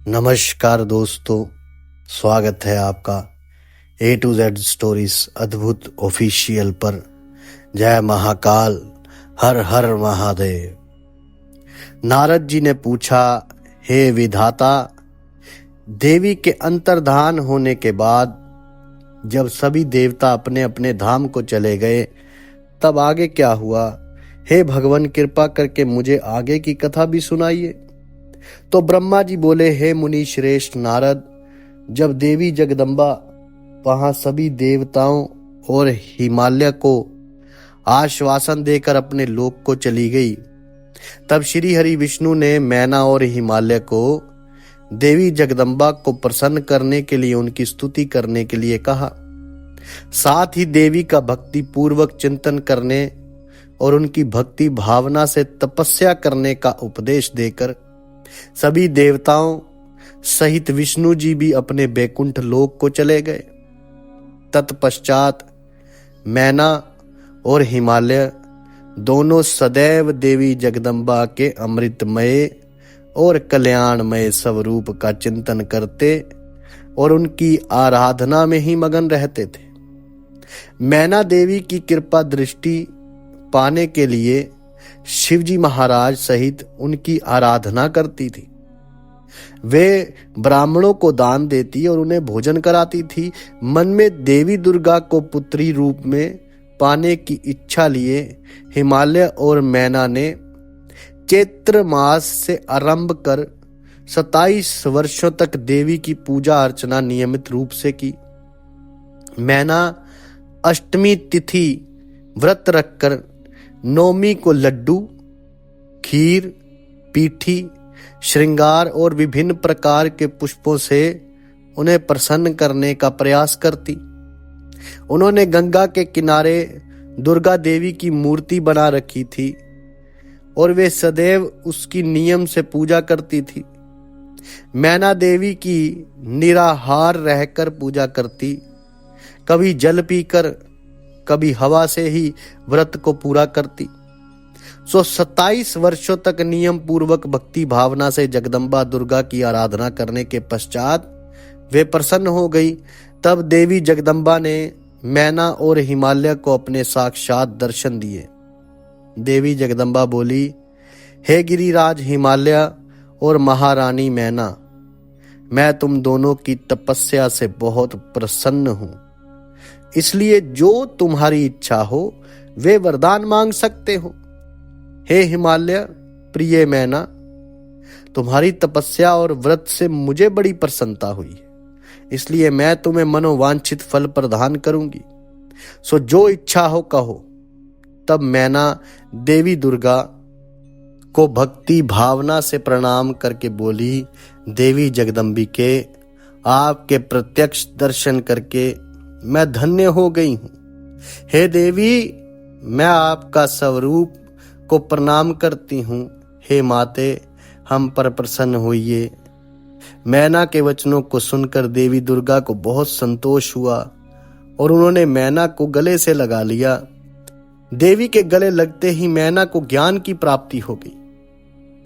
नमस्कार दोस्तों, स्वागत है आपका A to Z स्टोरीज अद्भुत ऑफिशियल पर। जय महाकाल, हर हर महादेव। नारद जी ने पूछा, हे विधाता, देवी के अंतर्धान होने के बाद जब सभी देवता अपने अपने धाम को चले गए तब आगे क्या हुआ? हे भगवान, कृपा करके मुझे आगे की कथा भी सुनाइए। तो ब्रह्मा जी बोले, हे मुनि श्रेष्ठ नारद, जब देवी जगदम्बा वहां सभी देवताओं और हिमालय को आश्वासन देकर अपने लोक को चली गई, तब श्री हरि विष्णु ने मैना और हिमालय को देवी जगदम्बा को प्रसन्न करने के लिए उनकी स्तुति करने के लिए कहा। साथ ही देवी का भक्ति पूर्वक चिंतन करने और उनकी भक्ति भावना से तपस्या करने का उपदेश देकर सभी देवताओं सहित विष्णु जी भी अपने बैकुंठ लोक को चले गए। तत्पश्चात मैना और हिमालय दोनों सदैव देवी जगदम्बा के अमृतमय और कल्याणमय स्वरूप का चिंतन करते और उनकी आराधना में ही मगन रहते थे। मैना देवी की कृपा दृष्टि पाने के लिए शिवजी महाराज सहित उनकी आराधना करती थी। वे ब्राह्मणों को दान देती और उन्हें भोजन कराती थी। मन में देवी दुर्गा को पुत्री रूप में पाने की इच्छा लिए हिमालय और मैना ने चैत्र मास से आरंभ कर 27 वर्षों तक देवी की पूजा अर्चना नियमित रूप से की। मैना अष्टमी तिथि व्रत रखकर नौमी को लड्डू, खीर, पीठी, श्रृंगार और विभिन्न प्रकार के पुष्पों से उन्हें प्रसन्न करने का प्रयास करती। उन्होंने गंगा के किनारे दुर्गा देवी की मूर्ति बना रखी थी और वे सदैव उसकी नियम से पूजा करती थी। मैना देवी की निराहार रहकर पूजा करती, कभी जल पीकर कभी हवा से ही व्रत को पूरा करती। 27 वर्षों तक नियम पूर्वक भक्ति भावना से जगदम्बा दुर्गा की आराधना करने के पश्चात वे प्रसन्न हो गई। तब देवी जगदम्बा ने मैना और हिमालय को अपने साक्षात दर्शन दिए। देवी जगदम्बा बोली, हे गिरिराज हिमालय और महारानी मैना, मैं तुम दोनों की तपस्या से बहुत प्रसन्न हूं, इसलिए जो तुम्हारी इच्छा हो वे वरदान मांग सकते हो। हे हिमालय प्रिय मैना, तुम्हारी तपस्या और व्रत से मुझे बड़ी प्रसन्नता हुई है, इसलिए मैं तुम्हें मनोवांछित फल प्रदान करूंगी। सो जो इच्छा हो कहो। तब मैना देवी दुर्गा को भक्ति भावना से प्रणाम करके बोली, देवी जगदम्बिके, आपके प्रत्यक्ष दर्शन करके मैं धन्य हो गई हूं। हे देवी, मैं आपका स्वरूप को प्रणाम करती हूं। हे माते, हम पर प्रसन्न होइए। मैना के वचनों को सुनकर देवी दुर्गा को बहुत संतोष हुआ और उन्होंने मैना को गले से लगा लिया। देवी के गले लगते ही मैना को ज्ञान की प्राप्ति हो गई।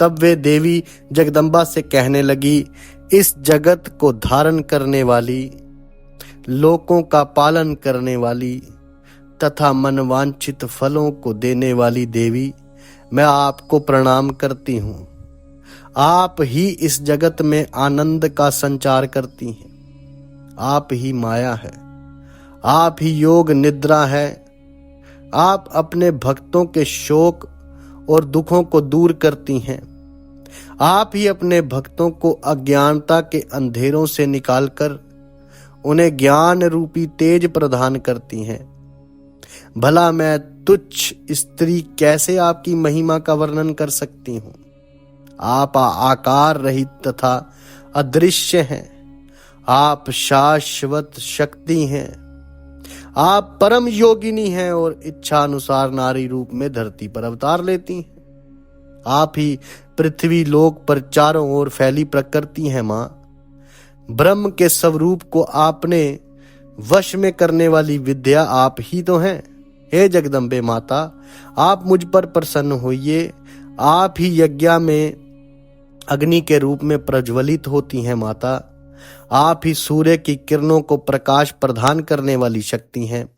तब वे देवी जगदम्बा से कहने लगी, इस जगत को धारण करने वाली, लोकों का पालन करने वाली तथा मनवांछित फलों को देने वाली देवी, मैं आपको प्रणाम करती हूँ। आप ही इस जगत में आनंद का संचार करती हैं। आप ही माया है, आप ही योग निद्रा है। आप अपने भक्तों के शोक और दुखों को दूर करती हैं। आप ही अपने भक्तों को अज्ञानता के अंधेरों से निकालकर उन्हें ज्ञान रूपी तेज प्रदान करती हैं। भला मैं तुच्छ स्त्री कैसे आपकी महिमा का वर्णन कर सकती हूँ? आप आकार रहित तथा अदृश्य हैं। आप शाश्वत शक्ति हैं। आप परम योगिनी हैं और इच्छा अनुसार नारी रूप में धरती पर अवतार लेती हैं। आप ही पृथ्वी लोक पर चारों ओर फैली प्रकृति हैं मां। ब्रह्म के स्वरूप को आपने वश में करने वाली विद्या आप ही तो हैं। हे जगदम्बे माता, आप मुझ पर प्रसन्न होइए। आप ही यज्ञ में अग्नि के रूप में प्रज्वलित होती हैं माता। आप ही सूर्य की किरणों को प्रकाश प्रदान करने वाली शक्ति हैं।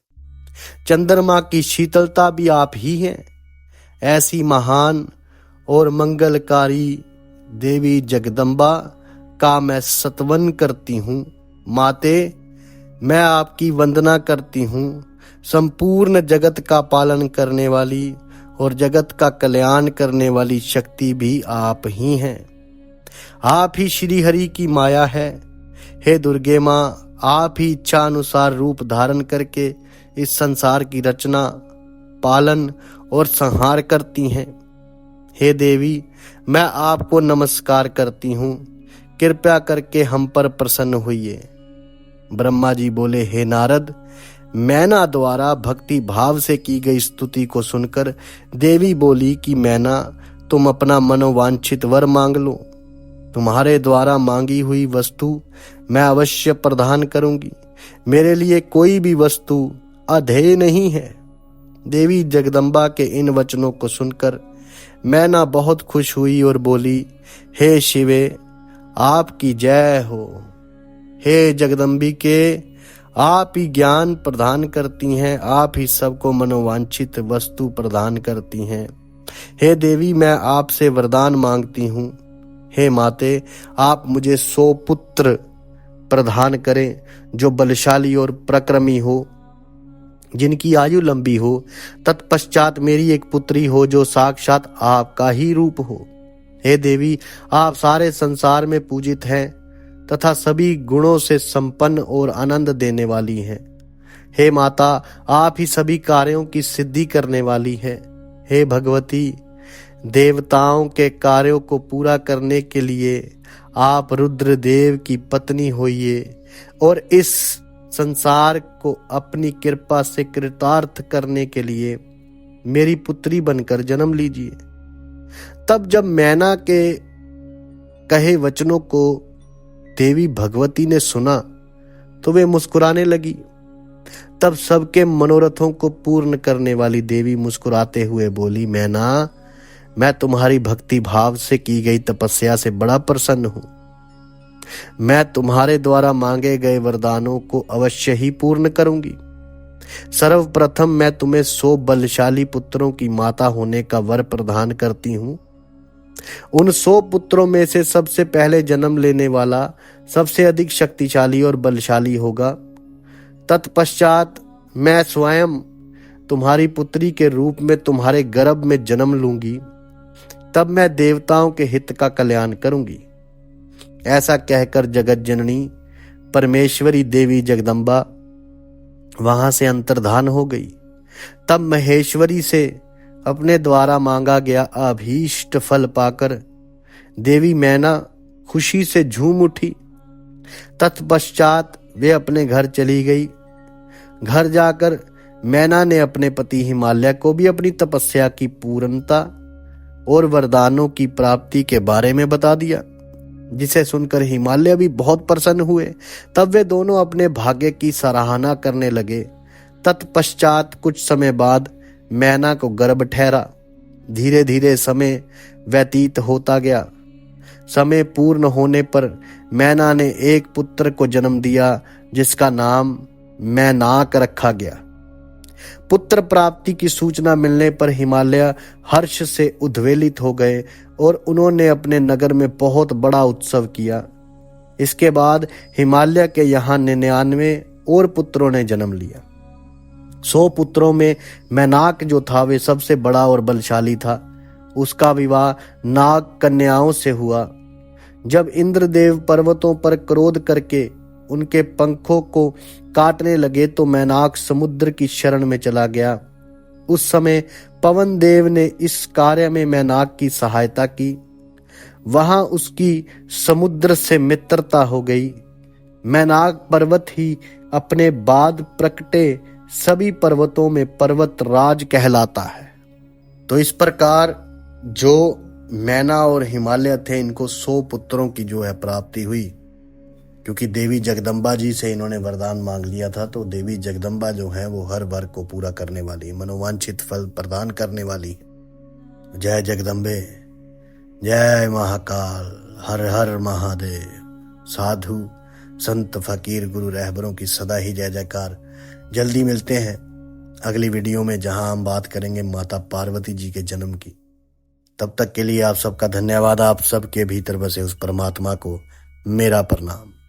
चंद्रमा की शीतलता भी आप ही हैं। ऐसी महान और मंगलकारी देवी जगदम्बा का मैं स्तवन करती हूँ। माते, मैं आपकी वंदना करती हूँ। संपूर्ण जगत का पालन करने वाली और जगत का कल्याण करने वाली शक्ति भी आप ही हैं। आप ही श्री हरि की माया है। हे दुर्गे माँ, आप ही इच्छा अनुसार रूप धारण करके इस संसार की रचना, पालन और संहार करती हैं। हे देवी, मैं आपको नमस्कार करती हूँ। कृपया करके हम पर प्रसन्न होइए। ब्रह्मा जी बोले, हे नारद, मैना द्वारा भक्ति भाव से की गई स्तुति को सुनकर देवी बोली कि मैना, तुम अपना मनोवांछित वर मांग लो। तुम्हारे द्वारा मांगी हुई वस्तु मैं अवश्य प्रदान करूंगी। मेरे लिए कोई भी वस्तु अधेय नहीं है। देवी जगदम्बा के इन वचनों को सुनकर मैना बहुत खुश हुई और बोली, हे शिवे, आपकी जय हो। हे जगदम्बिके, आप ही ज्ञान प्रदान करती हैं। आप ही सबको मनोवांछित वस्तु प्रदान करती हैं। हे देवी, मैं आपसे वरदान मांगती हूँ। हे माते, आप मुझे 100 पुत्र प्रदान करें जो बलशाली और पराक्रमी हो, जिनकी आयु लंबी हो। तत्पश्चात मेरी एक पुत्री हो जो साक्षात आपका ही रूप हो। हे देवी, आप सारे संसार में पूजित हैं तथा सभी गुणों से संपन्न और आनंद देने वाली हैं। हे माता, आप ही सभी कार्यों की सिद्धि करने वाली हैं। हे भगवती, देवताओं के कार्यों को पूरा करने के लिए आप रुद्रदेव की पत्नी होइए और इस संसार को अपनी कृपा से कृतार्थ करने के लिए मेरी पुत्री बनकर जन्म लीजिए। तब जब मैना के कहे वचनों को देवी भगवती ने सुना तो वे मुस्कुराने लगी। तब सबके मनोरथों को पूर्ण करने वाली देवी मुस्कुराते हुए बोली, मैना, मैं तुम्हारी भक्ति भाव से की गई तपस्या से बड़ा प्रसन्न हूं। मैं तुम्हारे द्वारा मांगे गए वरदानों को अवश्य ही पूर्ण करूंगी। सर्वप्रथम मैं तुम्हें 100 बलशाली पुत्रों की माता होने का वर प्रदान करती हूं। उन 100 पुत्रों में से सबसे पहले जन्म लेने वाला सबसे अधिक शक्तिशाली और बलशाली होगा। तत्पश्चात मैं स्वयं तुम्हारी पुत्री के रूप में तुम्हारे गर्भ में जन्म लूंगी। तब मैं देवताओं के हित का कल्याण करूंगी। ऐसा कहकर जगत जननी परमेश्वरी देवी जगदम्बा वहां से अंतर्धान हो गई। तब महेश्वरी से अपने द्वारा मांगा गया अभीष्ट फल पाकर देवी मैना खुशी से झूम उठी। तत्पश्चात वे अपने घर चली गई। घर जाकर मैना ने अपने पति हिमालय को भी अपनी तपस्या की पूर्णता और वरदानों की प्राप्ति के बारे में बता दिया, जिसे सुनकर हिमालय भी बहुत प्रसन्न हुए। तब वे दोनों अपने भाग्य की सराहना करने लगे। तत्पश्चात कुछ समय बाद मैना को गर्भ ठहरा। धीरे धीरे समय व्यतीत होता गया। समय पूर्ण होने पर मैना ने एक पुत्र को जन्म दिया, जिसका नाम मैनाक रखा गया। पुत्र प्राप्ति की सूचना मिलने पर हिमालय हर्ष से उद्वेलित हो गए और उन्होंने अपने नगर में बहुत बड़ा उत्सव किया। इसके बाद हिमालय के यहाँ 99 और पुत्रों ने जन्म लिया। 100 पुत्रों में मैनाक जो था वे सबसे बड़ा और बलशाली था। उसका विवाह नाग कन्याओं से हुआ। जब इंद्रदेव पर्वतों पर क्रोध करके उनके पंखों को काटने लगे तो मैनाक समुद्र की शरण में चला गया। उस समय पवन देव ने इस कार्य में मैनाक की सहायता की। वहां उसकी समुद्र से मित्रता हो गई। मैनाक पर्वत ही अपने बाद प्रकटे सभी पर्वतों में पर्वत राज कहलाता है। तो इस प्रकार जो मैना और हिमालय थे, इनको 100 पुत्रों की जो है प्राप्ति हुई, क्योंकि देवी जगदम्बा जी से इन्होंने वरदान मांग लिया था। तो देवी जगदम्बा जो है वो हर वर को पूरा करने वाली, मनोवांछित फल प्रदान करने वाली। जय जगदम्बे, जय महाकाल, हर हर महादेव। साधु संत फकीर गुरु रहबरों की सदा ही जय जयकार। जल्दी मिलते हैं अगली वीडियो में, जहां हम बात करेंगे माता पार्वती जी के जन्म की। तब तक के लिए आप सबका धन्यवाद। आप सबके भीतर बसे उस परमात्मा को मेरा प्रणाम।